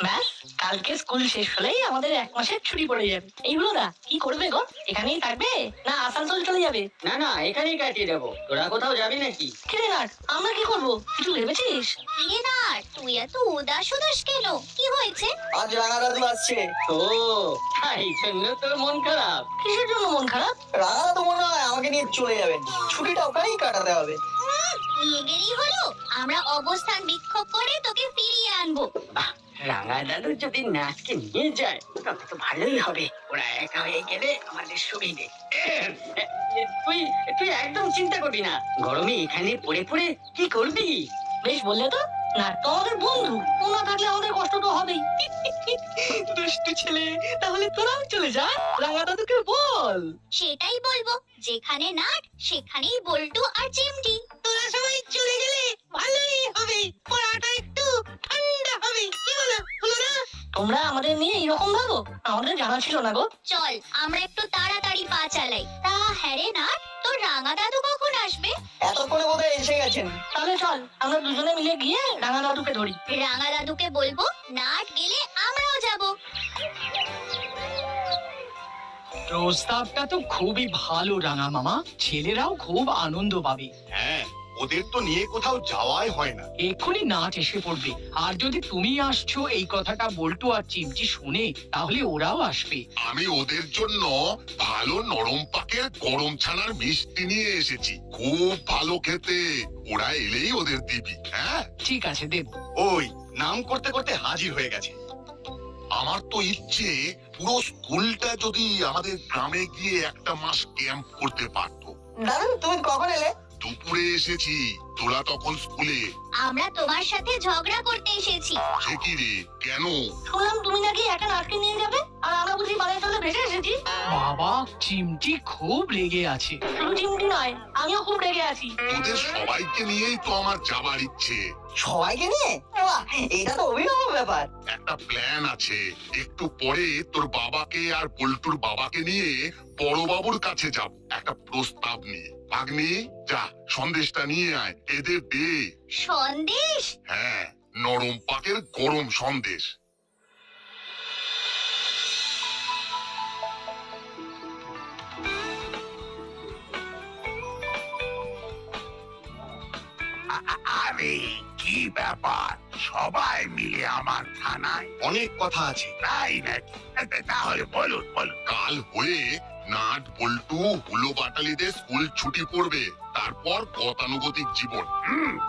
ব্যাস, কালকে স্কুল শেষ হলেই আমাদের 1 মাসের ছুটি পড়ে যাবে। এই হলো না, কি করবে গো? এখানেই থাকবে না আসানসোল চলে যাবে? না না, এখানেই কাটিয়ে দেবো। তোরা কোথাও যাবি নাকি? কিরে নাট, আমরা কি করবো কিছু ভেবেছিস? কিরে না, তুই এত উদাস উদাস কেন? কি হয়েছে? আজ রাঙা দাদু আসছে। ও, তাই জন্য তোর মন খারাপ? কিসের জন্য মন খারাপ? রাঙা দাদু মনে হয় আমাকে নিয়ে চলে যাবেন, ছুটিটা ওখানেই কাটাতে হবে। নিয়ে গেলেই হলো, আমরা অবস্থান বিক্ষোভ করে তোকে ফিরিয়ে আনবো। বাহ, রাঙা দাদু যদি নাচকে নিয়ে যায় তবে তো ভালোই হবে। ওরা একা হয়ে গেলে আমাদের সুবিধে। তুই তুই একদম চিন্তা করবি না। গরমে এখানে পড়ে পড়ে কি করবি? বেশ বললে তো, নাট তো আমাদের বন্ধু, ও না থাকলে আমাদের কষ্ট তো হবেই। দুষ্টু ছেলে, তাহলে তোরাও চলে যা, রাঙা দাদুকে বল। সেটাই বলবো, যেখানে নাট সেখানেই বল্টু আর চিমটি। তোরা সবাই চলে গেলে ভালোই হবে, পড়াটা একটু ঠান্ডা হবে। কি বলো, হলো না? তোমরা আমাদের নিয়ে এরকম ভাবো, আমাদের জানা ছিল না গো। চল আমরা একটু তাড়াতাড়ি পা চালাই। তা হ্যাঁ রে নাট, তোর রাঙা দাদু কখন আসবে? এতক্ষণে বোধহয় এসে গেছেন। তাহলে চল আমরা দুজনে মিলে গিয়ে রাঙা দাদুকে ধরি। রাঙা দাদুকে বলবো নাট গেলে আমরাও যাব। প্রস্তাবটা তো খুবই ভালো রাঙা মামা, ছেলেরাও খুব আনন্দ পাবে। হ্যাঁ, ওদের তো নিয়ে কোথাও যাওয়াই হয় না। এক্ষুনি নাচ এসে পড়বে, আর যদি তুমি আসছো এই কথাটা বল্টু আর চিমটি শুনে, তাহলে ওরাও আসবে। আমি ওদের জন্য ভালো নরম পাকের গরম ছানার মিষ্টি নিয়ে এসেছি, খুব ভালো খেতে। ওরা এলেই ওদের দিবি। হ্যাঁ ঠিক আছে, দেব। ওই নাম করতে করতে হাজির হয়ে গেছে। আমার তো ইচ্ছে পুরো স্কুলটা যদি আমাদের গ্রামে গিয়ে 1 মাস ক্যাম্প করতে পারতো। দাদু তুমি কখন এলে? দুপুরে এসেছি, তোরা তখন স্কুলে। আমরা তোমার সাথে ঝগড়া করতে এসেছি। সে কি রে, কেন? শুনলাম তুমি নাকি একটা নাটকে নিয়ে যাবে, আর আমরা বুঝি বাড়ির চলে ভেসে এসেছি। বাবা, চিমটি খুব রেগে আছে। শুধু চিমটি নয়, আমিও খুব রেগে আছি। তোদের সবাইকে নিয়েই তো আমার যাবার ইচ্ছে। সবাইকে নিয়ে? বাহ, এটা তো অভিনব ব্যাপার। একটা প্ল্যান আছে। একটু পরে তোর বাবাকে আর পল্টুর বাবাকে নিয়ে বড়বাবুর কাছে যাব একটা প্রস্তাব নিয়ে। ভাগ্নি, যা সন্দেশটা নিয়ে আয়, এদের দে। সন্দেশ? হ্যাঁ, নরম পাকের গরম সন্দেশ। আরে কি ব্যাপার, সবাই মিলে আমার থানায়? অনেক কথা আছে। তাই নাকি? তাহলে বলুন বলুন। কাল হয়ে নাট বল্টু হুলো বাটালিদের স্কুল ছুটি পড়বে, তারপর গতানুগতিক জীবন।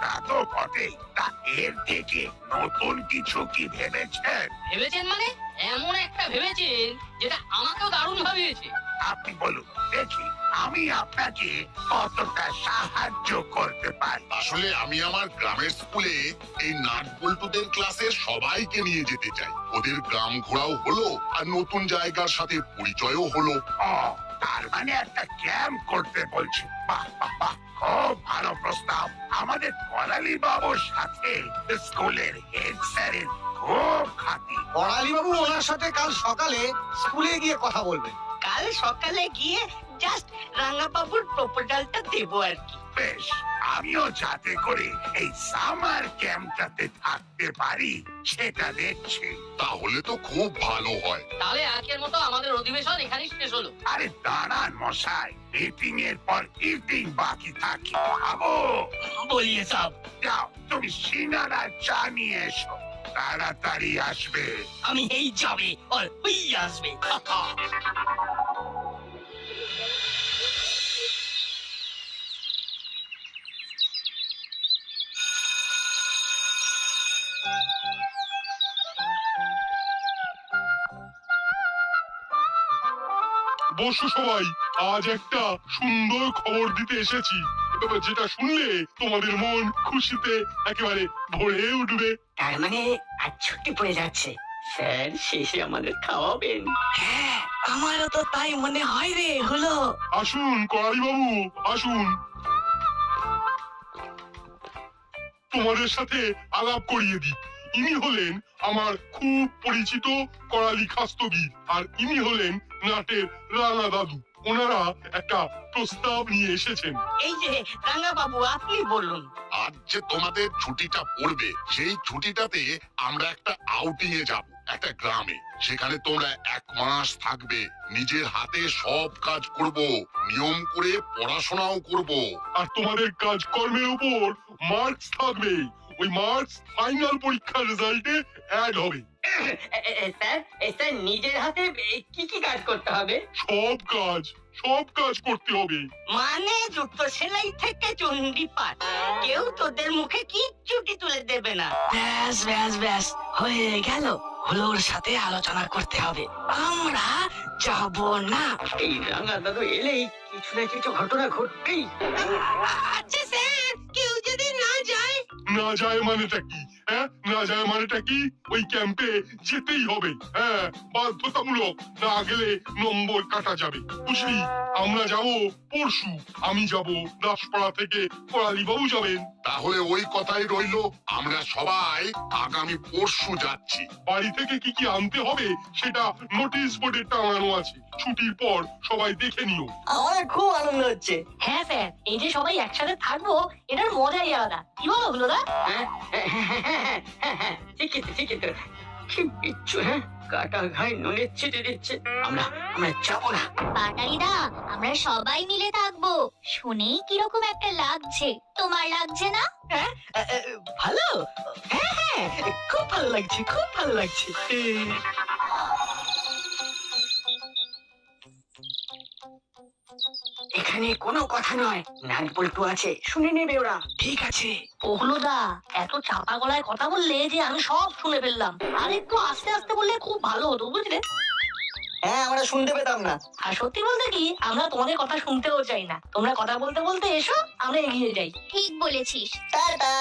তা তো বটেই। তা এর থেকে নতুন কিছু কি ভেবেছেন? ভেবেছেন মানে? এমন একটা ভেবেছেন যেটা আমাকেও দারুণ ভাবিয়েছে। আপনি বলুন দেখি, আমি আপনাকে কতটা সাহায্য করতে পারি। আসলে আমি আমার গ্রামের স্কুলে এই নাট বল্টুদের ক্লাসের সবাইকে নিয়ে যেতে চাই। ওদের গ্রাম ঘোরাও হলো আর নতুন জায়গার সাথে পরিচয়ও হলো। তার মানে একটা ক্যাম্প করতে বলছি। বাহ বাহ বাহ, খুব ভালো প্রস্তাব। আমাদের করালি বাবুর সাথে স্কুলের হেড স্যারের খুব খাতি। করালি বাবু ওনার সাথে কাল সকালে স্কুলে গিয়ে কথা বলবেন। কাল সকালে গিয়ে জাস্ট রাঙা বাবুর প্রপোজালটা দেবো আর কি। বেশ, আমিও যাতে করে এই সামার ক্যাম্পটাতে থাকতে পারি সেটা দেখছি। তাহলে তো খুব ভালো হয়। তাহলে আজকের মতো আমাদের অধিবেশন এখানেই শেষ হলো। আরে দাঁড়ান মশাই, মিটিং এর পর ইটিং বাকি থাকে। খাবো? বলিয়ে সব। যাও, তুমি সিঙ্গারা চা নিয়ে এসো, তাড়াতাড়ি আসবে। আমি এই যাবে আর ওই আসবে। বসো সবাই, আজ একটা সুন্দর খবর দিতে এসেছি, যেটা শুনলে তোমাদের মন খুশিতে একেবারে ভরে উঠবে। তার মানে আজ ছুটি পড়ে যাচ্ছে, স্যার শেষে আমাদের খাওয়াবেন। হ্যাঁ, আমারও তো তাই মনে হয় রে। হলো, আসুন করালি বাবু, আসুন। তোমাদের সাথে আলাপ করিয়ে দিই। ইনি হলেন আমার খুব পরিচিত করালি খাস্তগি, আর ইনি হলেন নাটের রাঙা দাদু। ওনারা একটা প্রস্তাব নিয়ে এসেছেন। এই যে রাঙা বাবু আপনি বলুন। আজ যে তোমাদের ছুটিটা পড়বে সেই ছুটিটাতে আমরা একটা আউটিং এ যাব, একটা গ্রামে। সেখানে তোমরা 1 মাস থাকবে, নিজের হাতে সব কাজ করব, নিয়ম করে পড়াশোনাও করব। আর তোমাদের কাজকর্মের উপর মার্কস থাকবে। ওই মার্কস ফাইনাল পরীক্ষার রেজাল্টে অ্যাড হবে। স্যার নিজের হাতে কি কি কাজ করতে হবে? সব কাজ করতে হবে। মানে জুতো সেলাই থেকে চন্ডি পাঠ, কেউ তোদের মুখে কিচ্ছুটি তুলে দেবে না। ব্যাস ব্যাস ব্যাস হয়ে গেল। হুলোর সাথে আলোচনা করতে হবে, আমরা যাব না। এই রাঙা দাদু এলেই কিছু না কিছু ঘটনা ঘটবেই। আচ্ছা স্যার, কেউ যদি না যায়? না যায় মানেটা কি? হ্যাঁ, না যায় মানেটা কি? ওই ক্যাম্পে যেতেই হবে। হ্যাঁ, বাধ্যতামূলক। না গেলে নম্বর কাটা যাবে, বুঝলি? আমরা যাব পরশু। আমি যাব দাসপাড়া থেকে, করালি বাবু যাবেন। তাহলে ওই কথাই রইলো, আমরা সবাই আগামী পরশু যাচ্ছি। বাড়ি থেকে কি কি আনতে হবে সেটা নোটিশ বোর্ডে টাঙানো আছে। ছুটির পর সবাই দেখে নিও। আমাদের খুব আনন্দ হচ্ছে। হ্যাঁ স্যার, এই যে সবাই একসাথে থাকবো, এটার মজাই আলাদা। কি বলো হুলোদা? ঠিকই তো কি বিচ্ছু, হ্যাঁ, কাটা ঘায়ে নুনের ছিটে দিচ্ছে। আমরা যাবো না। বাটালিদা, আমরা সবাই মিলে থাকবো। শুনেই কিরকম একটা লাগছে, তোমার লাগছে না? ভালো? হ্যাঁ হ্যাঁ, খুব ভালো লাগছে, খুব ভালো লাগছে। এখানে কোনো কথা নয়, নাট বল্টু আছে, শুনে নেবে ওরা। ঠিক আছে। হুলোদা, এত চাপা গলায় কথা বললে যে আমি সব শুনে ফেললাম। আর একটু আস্তে আস্তে বললে খুব ভালো হতো, বুঝলে? হ্যাঁ, আমরা শুনতে পেতাম না। আর সত্যি বলতে কি, আমরা তোমাদের কথা শুনতেও চাই না। তোমরা কথা বলতে বলতে এসো, আমরা এগিয়ে যাই। ঠিক বলেছিস। টাটা।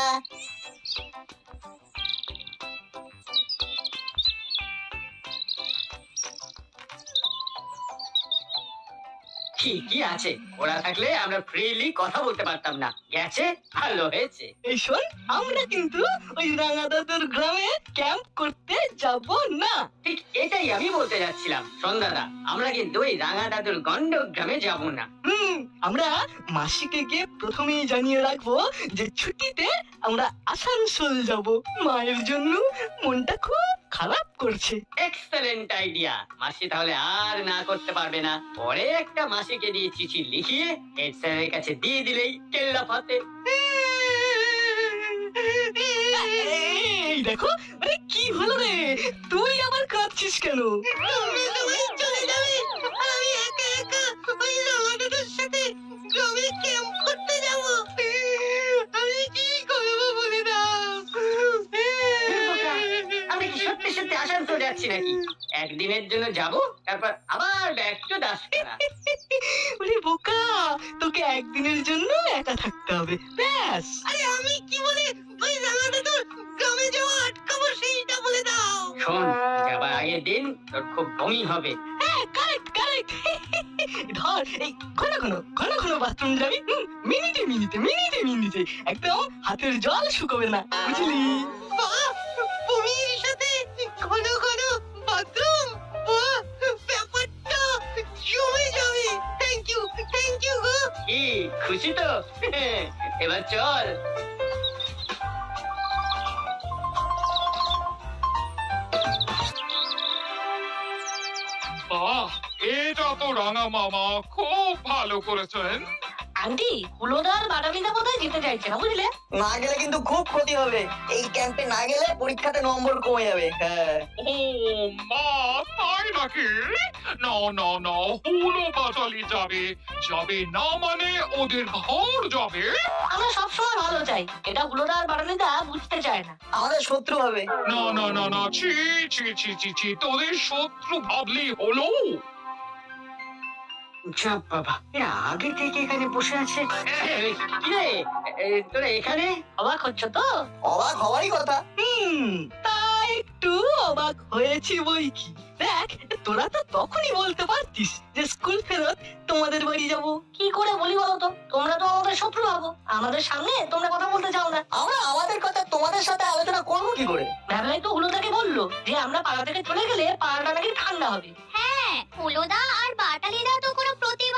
ঠিকই আছে, ওরা থাকলে আমরা ফ্রিলি কথা বলতে পারতাম না। গেছে, ভালো হয়েছে। এই শোন, আমরা কিন্তু ওই রাঙা দাদুর গ্রামে ক্যাম্প করতে যাব না। ঠিক এটাই আমি বলতে যাচ্ছিলাম। সন্ধ্যাদা, আমরা কিন্তু ওই রাঙা দাদুর গন্ড গ্রামে যাব না। আমরা মাসিকে গিয়ে প্রথমেই জানিয়ে রাখবো যে ছুটিতে আমরা আসানসোল যাব। মায়ের জন্য মনটা খুব খারাপ করছে। Excellent idea. মাসি তাহলে আর না করতে পারবে না। পরে একটা মাসিকে দিয়ে চিঠি লিখিয়ে হেড স্যারের কাছে দিয়ে দিলেই কেল্লা ফাতে। এই দেখো, মানে কি হলো রে? তুই আবার কাঁদছিস কেন? চলে যাবে, আমি একা একা ওই রাঙাদাদুর সাথে গ্রামে ক্যাম্প করতে যাব। আমি কি করব বলে দাও। আমরা কি সত্যি সত্যি আসানসোল যাচ্ছি নাকি? একদিনের জন্য যাব, তারপর আবার ব্যাক টু দাসপাড়া। ওরে বোকা, তোকে একদিনের জন্য একা থাকতে হবে, ব্যাস। আরে আমি কি বলে ওই রাঙাদাদুর গ্রামে যাওয়া আটকাবো সেইটা বলে দাও। শোন, যাবার আগের দিন তোর খুব বমি হবে। হ্যাঁ, কারেক্ট কারেক্ট। ধর, এই ঘন ঘন বাথরুম যাবি, মিনিটে মিনিটে একদম হাতের জল শুকোবে না, বুঝলি? বমির সাথে ঘন বাথরুম, ব্যাপারটা জমে যাবে। থ্যাংক ইউ গো। কি খুশি তো? এবার চল। বাহ, এটা তো রাঙা মামা খুব ভালো করেছেন। আন্টি, হুলোদার বাটালিদা বোধহয় যেতে চাইছে না, বুঝলে? না গেলে কিন্তু খুব ক্ষতি হবে। এই ক্যাম্পে না গেলে পরীক্ষাতে নম্বর কমে যাবে। হ্যাঁ। ও মা, তাই নাকি? না, হুলো বাটালি যাবে না মানে ওদের ঘর যাবে। আমরা সবসময় ভালো চাই, এটা হুলোদার বাটালিদা বুঝতে চায় না। আমাদের শত্রু হবে। না, ছি, তোদের শত্রু ভাবলেই হলো। চাপ বাবা, এরা আগে থেকে এখানে বসে আছে। কিরে, তোরা এখানে? অবাক হচ্ছ তো? অবাক হওয়ারই কথা। তা একটু অবাক হয়েছি বই কি। দেখ, তোরা তো তখনই বলতে পারতিস যে স্কুল ফেরত তোমাদের বাড়ি যাব। কি করে বলি বলো তো? তোমরা তো আমাদের শত্রু ভাবো, আমাদের সামনে তোমরা কথা বলতে চাও না। আমরা আমাদের কথা তোমাদের সাথে আলোচনা করবো কি করে? ভ্যাবলাই তো হুলোদাকে বললো যে আমরা পাড়া থেকে চলে গেলে পাড়াটা নাকি ঠান্ডা হবে। হ্যাঁ, হুলোদা আর বাটালিদা তো কোনো প্রতিবাদ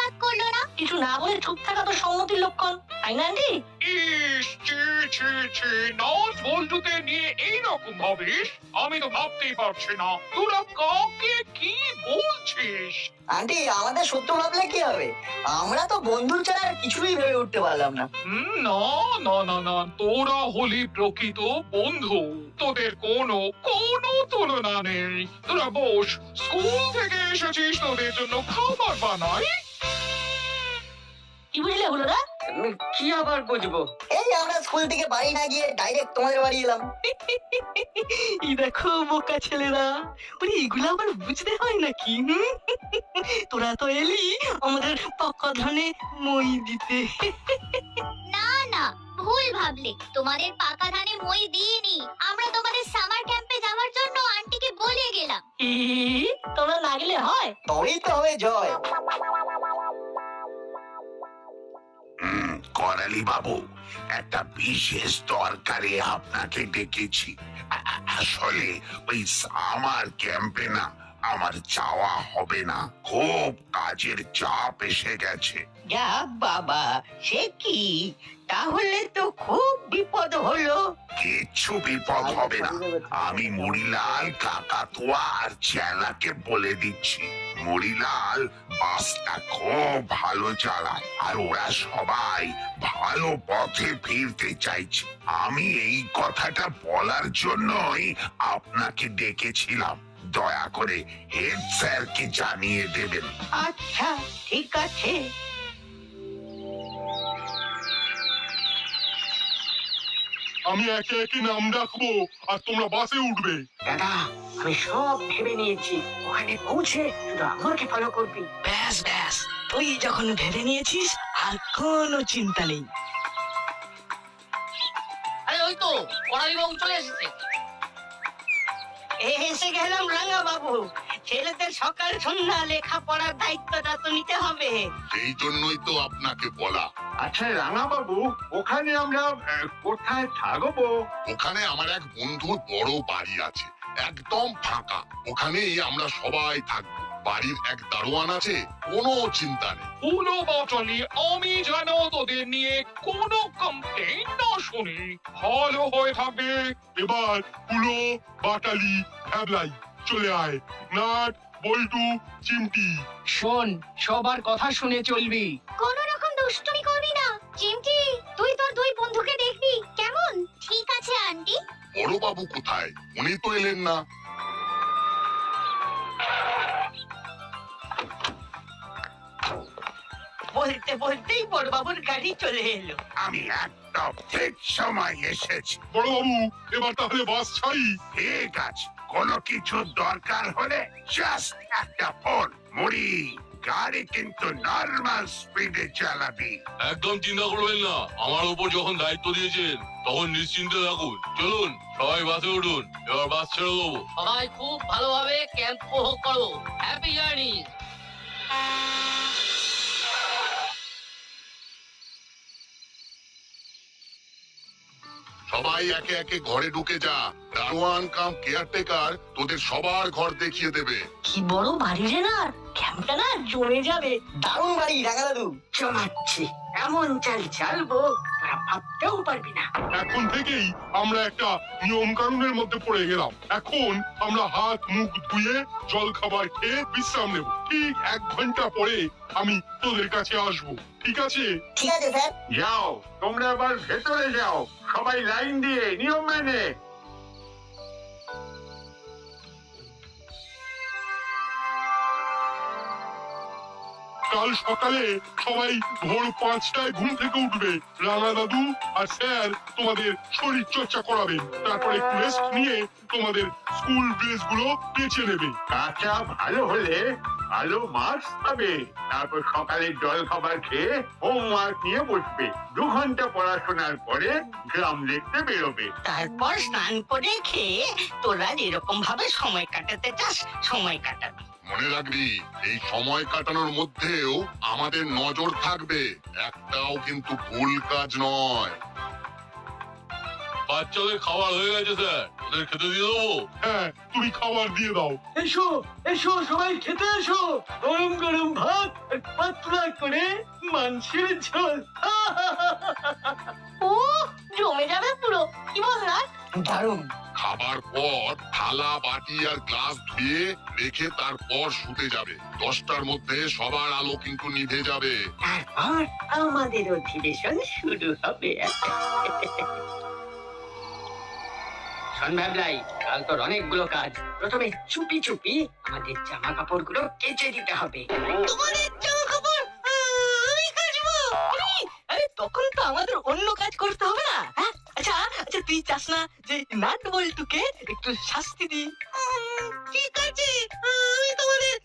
না বলে চুপ থাকা তো সম্মতির লক্ষণ, তাই না আন্টি? ইস, ছি, ছি, ছি, নাচ বন্ধুকে নিয়ে এইরকম ভাবিস? আমি তো ভাবতেই পারছি না তোরা কাকে কি বলছিস। আন্টি আমাদের শত্রু ভাবলে কি হবে? আমরা তো বন্ধু ছাড়া আর কিছুই ভেবে উঠতে পারলাম না। না না না না, তোরা হলি প্রকৃত বন্ধু, তোদের কোনো কোনো তুলনা নেই। তোরা বস, স্কুল থেকে এসেছিস, তোদের জন্য খাবার বানাই। কি বুঝলে হলো না? কি আবার বুঝবো? এই আমরা স্কুল থেকে বাড়ি না গিয়ে ডাইরেক্ট তোমাদের বাড়ি এলাম। এই দেখো বোকা ছেলেরা, ওরে এগুলো আবার বুঝতে হয় নাকি? তোরা তো এলি আমাদের পাকা ধানে মই দিতে। না না, ভুল ভাবলে। তোমাদের পাকা ধানে মই দিইনি, আমরা তোমাদের সামার ক্যাম্পে যাওয়ার জন্য আন্টিকে বলে গেলাম। তোমরা না গেলে হয়? তবেই তো হবে জয়। করালি বাবু, একটা বিশেষ দরকারে আপনাকে ডেকেছি। আসলে ওই সামার ক্যাম্পে না আমার যাওয়া হবে না, খুব কাজের চাপ এসে গেছে। যা বাবা, সে কি? তাহলে তো খুব বিপদ হলো। কিচ্ছু বিপদ হবে না, আমি মুড়িলাল, কাকাতুয়া আর চেলাকে বলে দিচ্ছি। মুড়িলাল বাসটা খুব ভালো চালায় আর ওরা সবাই ভালো পথে ফিরতে চাইছে। আমি এই কথাটা বলার জন্যই আপনাকে ডেকেছিলাম। দয়া করে হেড স্যারকে জানিয়ে দেবেন। আচ্ছা, ঠিক আছে। আমি একে একে নাম ডাকবো আর তোমরা বাসে উঠবে। দাদা, আমি সব ভেবে নিয়েছি, ওখানে পৌঁছে শুধু আমাকে ফলো করবি। ব্যাস ব্যাস, তুই যখন ভেবে নিয়েছিস আর কোনো চিন্তা নেই। আরে ওই তো করালি বাবু চলে এসেছে। এসে গেলাম রাঙা বাবু। ছেলেদের সকাল সন্ধ্যা লেখা পড়ার দায়িত্বটা তো নিতে হবে। এই জন্যই তো আপনাকে বলা। আচ্ছা রাঙা বাবু, ওখানে আমরা কোথায় থাকবো? ওখানে আমার এক বন্ধুর বড় বাড়ি আছে, একদম ফাঁকা। ওখানেই আমরা সবাই থাকবো। বাড়ির এক দারোয়ান আছে, কোনো চিন্তা নেই। পুরো বাটালি আমি যেন তোদের নিয়ে কোনো কমপ্লেইন না শুনি, ভালো হয়ে থাকবে। এবার কুলো, বাটালি, ভ্যাবলাই চলে আয়। নাট, বল্টু, চিমটি। শোন, সবার কথা শুনে চলবি। কোনো রকম দুষ্টুমি করবি না। চিমটি, তুই তোর দুই বন্ধুকে দেখবি কেমন? ঠিক আছে আন্টি। বড় বাবু কোথায়? উনি তো এলেন না। বলতে বলতেই বড়বাবুর গাড়ি চলে এলো। আমি একদম ঠিক সময় এসেছি। বড় বাবু, এবার তাহলে বাস ছাড়ি। ঠিক আছে, কোনো কিছু দরকার হলে জাস্ট একটা ফোন। মুড়ি, গাড়ি কিন্তু নর্মাল স্পিডে চালাবি। একদম চিন্তা করবেন না, আমার উপর যখন দায়িত্ব দিয়েছেন তখন নিশ্চিন্তে থাকুন। চলুন সবাই বাসে উঠুন, এবার বাস ছেড়ে দেবো। সবাই খুব ভালোভাবে ক্যাম্প উপভোগ করো। Happy journey. সবাই একে একে ঘরে ঢুকে যা। দারোয়ান কাম কেয়ারটেকার তোদের সবার ঘর দেখিয়ে দেবে। কি বড় বাড়ি রে না, ক্যাম্পটা না জমে যাবে। দারুণ বাড়ি রাঙা দাদু। জমাচ্ছি, এমন চাল চালবো তোরা ভাবতেও পারবি না। এখন থেকেই আমরা একটা নিয়ম কানুনের মধ্যে পড়ে গেলাম। এখন আমরা হাত মুখ ধুয়ে জল খাবার খেয়ে বিশ্রাম নেব। ঠিক 1 ঘন্টা পরে আমি তোদের কাছে আসবো, ঠিক আছে? ঠিক আছে স্যার। যাও, তোমরা আবার ভেতরে যাও, সবাই লাইন দিয়ে নিয়ম মেনে। কাল সকালে সবাই ভোর 5টায় ঘুম থেকে উঠবে। রাঙা দাদু আর স্যার তোমাদের শরীর চর্চা করাবেন, তারপর একটু রেস্ট নিয়ে তোমাদের স্কুল ড্রেস গুলো বেছে নেবে। কাঁচা ভালো হলে ভালো মার্কস পাবে। তারপর সকালে জল খাবার খেয়ে হোমওয়ার্ক নিয়ে বসবে। 2 ঘন্টা পড়াশোনার পরে গ্রাম দেখতে বেরোবে। তারপর স্নান করে খেয়ে তোরা যেরকম ভাবে সময় কাটাতে চাস সময় কাটাবি। মনে রাখবি, এই সময় কাটানোর মধ্যেও আমাদের নজর থাকবে। একটাও কিন্তু ভুল কাজ নয়। বাচ্চাদের খাবার হয়ে গেছে স্যার, ওদের খেতে দিয়ে দেবো। হ্যাঁ তুমি খাবার দিয়ে দাও। এসো এসো সবাই খেতে এসো, গরম গরম ভাত আর পাতলা করে মাংসের ঝোল। ও জমে যাবে পুরো, কি বল না? দারুণ। খাবার পর থালা বাটি আর গ্লাস ধুয়ে রেখে তারপর শুতে যাবে। 10টার মধ্যে সবার আলো কিন্তু নিভে যাবে। তারপর আমাদের অধিবেশন শুরু হবে। শোন ভাবলাই, কাল তোর অনেকগুলো কাজ। প্রথমে চুপি চুপি আমাদের জামা কাপড় গুলো কেচে দিতে হবে। তোমাদের জামা কাপড় আমি কাচবো? আরে তখন তো আমাদের অন্য কাজ করতে হবে না? হ্যাঁ? আচ্ছা আচ্ছা, তুই চাস না যে নাট বল্টুকে একটু শাস্তি দি? ঠিক আছে, আমি তোমাদের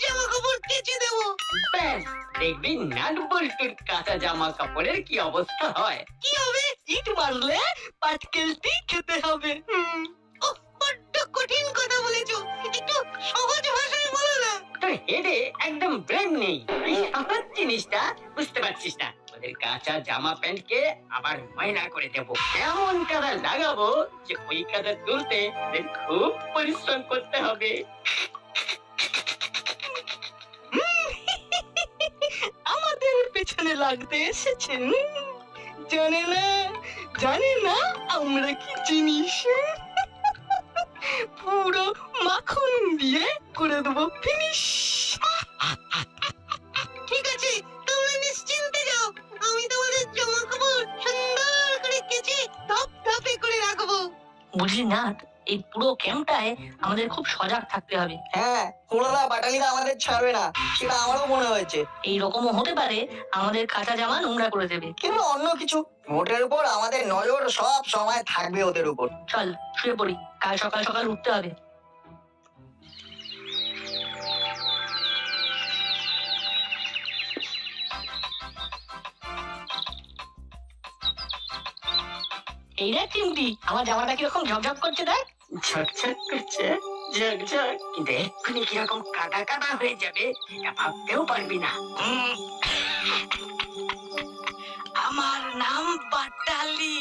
জামা কাপড় কেচে দেবো। ব্যাস, দেখবি নাট বল্টুর কাঁচা জামা কাপড়ের কি অবস্থা হয়। কি হবে? ইট মারলে পাটকেলটি খেতে হবে। বড্ড কঠিন কথা বলেছো, একটু সহজ ভাষায় বলো না। তোর হেডে একদম ব্রেন নেই, এই সহজ জিনিসটা বুঝতে পারছিস না। ওদের কাঁচা জামা প্যান্টকে আবার ময়লা করে দেবো, এমন কাদা লাগাবো যে ওই কাদা তুলতে ওদের খুব পরিশ্রম করতে হবে। আমাদের পেছনে লাগতে এসেছেন, জানে না আমরা কি জিনিস। পুরো মাখন দিয়ে করে দেবো ফিনিশ। ঠিক আছে, তোমরা নিশ্চিন্তে যাও, আমি তোমাদের জামা কাপড় সুন্দর করে কেচে ধপ ধপে করে রাখবো। বুঝলি না, এই পুরো ক্যাম্পটায় আমাদের খুব সজাগ থাকতে হবে। হ্যাঁ, হুড়োদা বাটালিদা আমাদের ছাড়বে না, সেটা আমারও মনে হয়েছে। এই রকমও হতে পারে আমাদের কাঁচা জামা নোংরা করে দেবে। কিন্তু অন্য কিছু, মোটের উপর আমাদের নজর সব সময় থাকবে ওদের উপর। চল শুয়ে পড়ি, কাল সকাল সকাল উঠতে হবে। এই রে চিমটি, আমার জামাটা কিরকম ঝকঝক করছে দেখ। ঝকঝক করছে, ঝকঝক, কিন্তু এক্ষুনি কিরকম কাদা কাদা হয়ে যাবে এটা ভাবতেও পারবি না। আমার নাম বাটালি,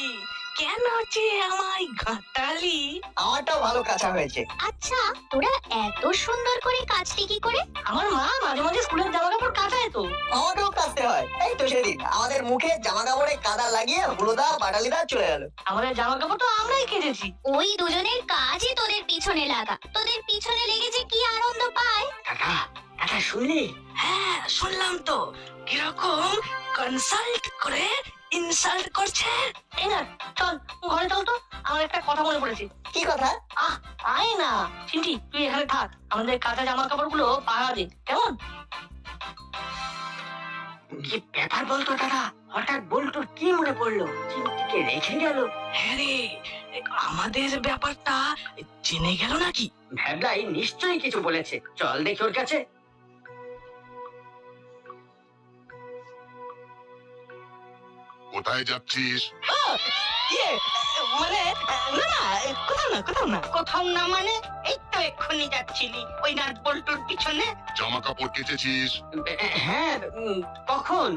কেন যে আমায় ঘাটালি? আমারটাও ভালো কাঁচা হয়েছে। আচ্ছা, তোরা এত সুন্দর করে কাচলি কি করে? আমার মা মাঝে মাঝে স্কুলের জামা কাপড় কাচায় তো। আমাকেও কাচতে হয়। এই তো সেদিন আমাদের মুখে জামা কাপড়ে কাদা লাগিয়ে হুড়োদা বাটালিদা চলে গেল। আমাদের জামা কাপড় তো আমরাই কেচেছি। ওই দুজনের কাজই তোদের পিছনে লাগা। তোদের পিছনে লেগে যে কি আনন্দ পায়। কাকা, কাকা শুনলি? হ্যাঁ শুনলাম তো, কিরকম কনসাল্ট করে ইনসাল্ট করছে। এই না, চল ঘরে চল তো, আমার একটা কথা মনে পড়েছে। কি কথা? আয় না চিমটি, তুই এখানে থাক, আমাদের কাঁচা জামা কাপড় গুলো পাহা দে, কেমন? কি ব্যাপার বলতো দাদা, হঠাৎ বল্টুর কি মনে পড়লো? চিমটিকে রেখে গেল। হ্যাঁ রে, আমাদের ব্যাপারটা জেনে গেল নাকি? ভ্যাবলাই নিশ্চয়ই কিছু বলেছে, চল দেখি ওর কাছে। কোথায় যাচ্ছিস? ইয়ে মানে কোথাও না মানে এই তো এক্ষুনি যাচ্ছিলি ওই নাট বল্টুর পিছনে। জামা কাপড় কেচেছিস? হ্যাঁ, কখন?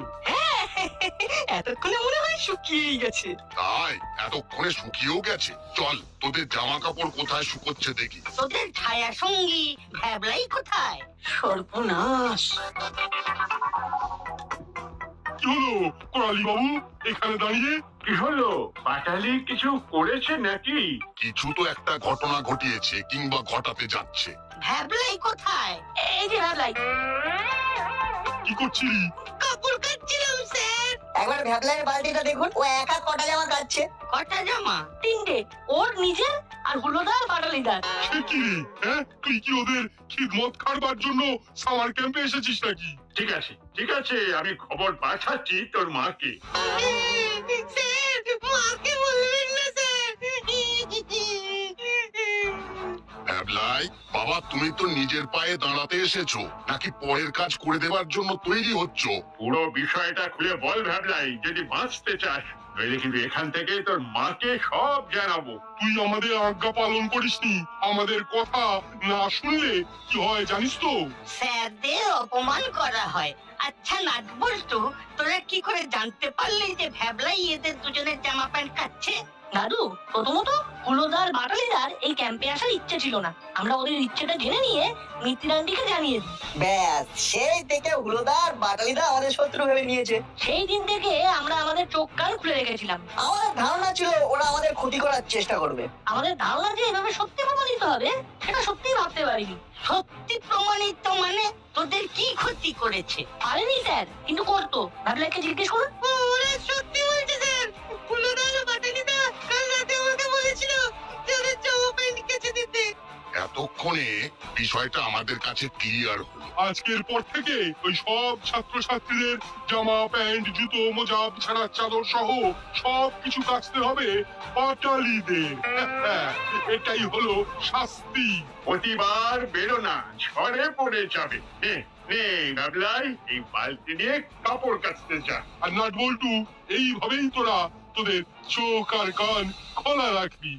এতক্ষণে মনে হয় শুকিয়েই গেছে। তাই এতক্ষণে শুকিয়েও গেছে? চল তোদের জামা কাপড় কোথায় শুকোচ্ছে দেখি। তোদের ছায়া সঙ্গী ভ্যাবলাই কোথায়? সর্বনাশ! কি হলো করালি বাবু, এখানে দাঁড়িয়ে? কি হলো, পাটালি কিছু করেছে নাকি? কিছু তো একটা ঘটনা ঘটিয়েছে কিংবা ঘটাতে যাচ্ছে। ভ্যাবলাই কোথায়? এই যে ভ্যাবলাই। কি করছিলি? কাপড় কাচ্ছিলাম স্যার। একবার ভ্যাবলাইয়ের বালতিটা দেখুন, ও একা কটা জামা কাচ্ছে। কটা জামা? 3টে, ওর নিজের আর হুলোদার বাটালিদার। সে কি রে? হ্যাঁ, তুই কি ওদের খিদমত খাবার জন্য সামার ক্যাম্পে এসেছিস নাকি? ঠিক আছে, আমি খবর পাঠাচ্ছি তোর মাকে। স্যার, মাকে বলবেন না স্যার। ভ্যাবলাই, বাবা তুমি তো নিজের পায়ে দাঁড়াতে এসেছো নাকি পরের কাজ করে দেওয়ার জন্য তৈরি হচ্ছ? পুরো বিষয়টা খুলে বল ভ্যাবলাই, যদি বাঁচতে চাস, নইলে কিন্তু এখান থেকে তোর মাকে সব জানাবো। তুই আমাদের আজ্ঞা পালন করিসনি, আমাদের কথা না শুনলে কি হয় জানিস তো? স্যারদের অপমান করা হয়। আচ্ছা নাট বল্টু, তোরা কি করে জানতে পারলি যে ভ্যাবলাই এদের দুজনের জামা প্যান্ট কাচ্ছে? দাদু, প্রথমত হুলোদার বাটালিদার এই ক্যাম্পে আসার ইচ্ছে ছিল না। আমরা ওদের ইচ্ছেটা জেনে নিয়ে মিত্তিরান্ডিকে জানিয়ে দিই। ব্যাস সেই থেকে হুলোদার বাটালিদা আমাদের শত্রু ভেবে নিয়েছে। সেই দিন থেকে আমরা আমাদের চোখ কান খুলে রেখেছিলাম। আমাদের ধারণা ছিল ওরা আমাদের ক্ষতি করার চেষ্টা করবে। আমাদের ধারণা যে এভাবে সত্যি প্রমাণিত হবে সেটা সত্যিই ভাবতে পারিনি। সত্যি প্রমাণিত মানে তোদের কি ক্ষতি করেছে? পারেনি স্যার, কিন্তু করতো। ভাবলাকে জিজ্ঞেস করুন। ওরা সত্যি বলছে স্যার। ফুলদার বাটালিদা কাল রাতে আমাকে বলেছিল যে ওদের জামা প্যান্ট কেচে দিতে। এতক্ষণে বিষয়টা আমাদের কাছে ক্লিয়ার হলো। আজকের পর থেকে ওই সব ছাত্রছাত্রীদের জামা প্যান্ট জুতো মোজা বিছানার চাদর সহ সব কিছু কাচতে হবে পাটালিদের। এটাই হলো শাস্তি। প্রতিবার বেরো না, ঝড়ে পড়ে যাবে। নে নে গাবলাই, এই বালতি নিয়ে কাপড় কাচতে যা। আর নাট বল্টু, এইভাবেই তোরা তোদের চোখ আর কান খোলা রাখবি।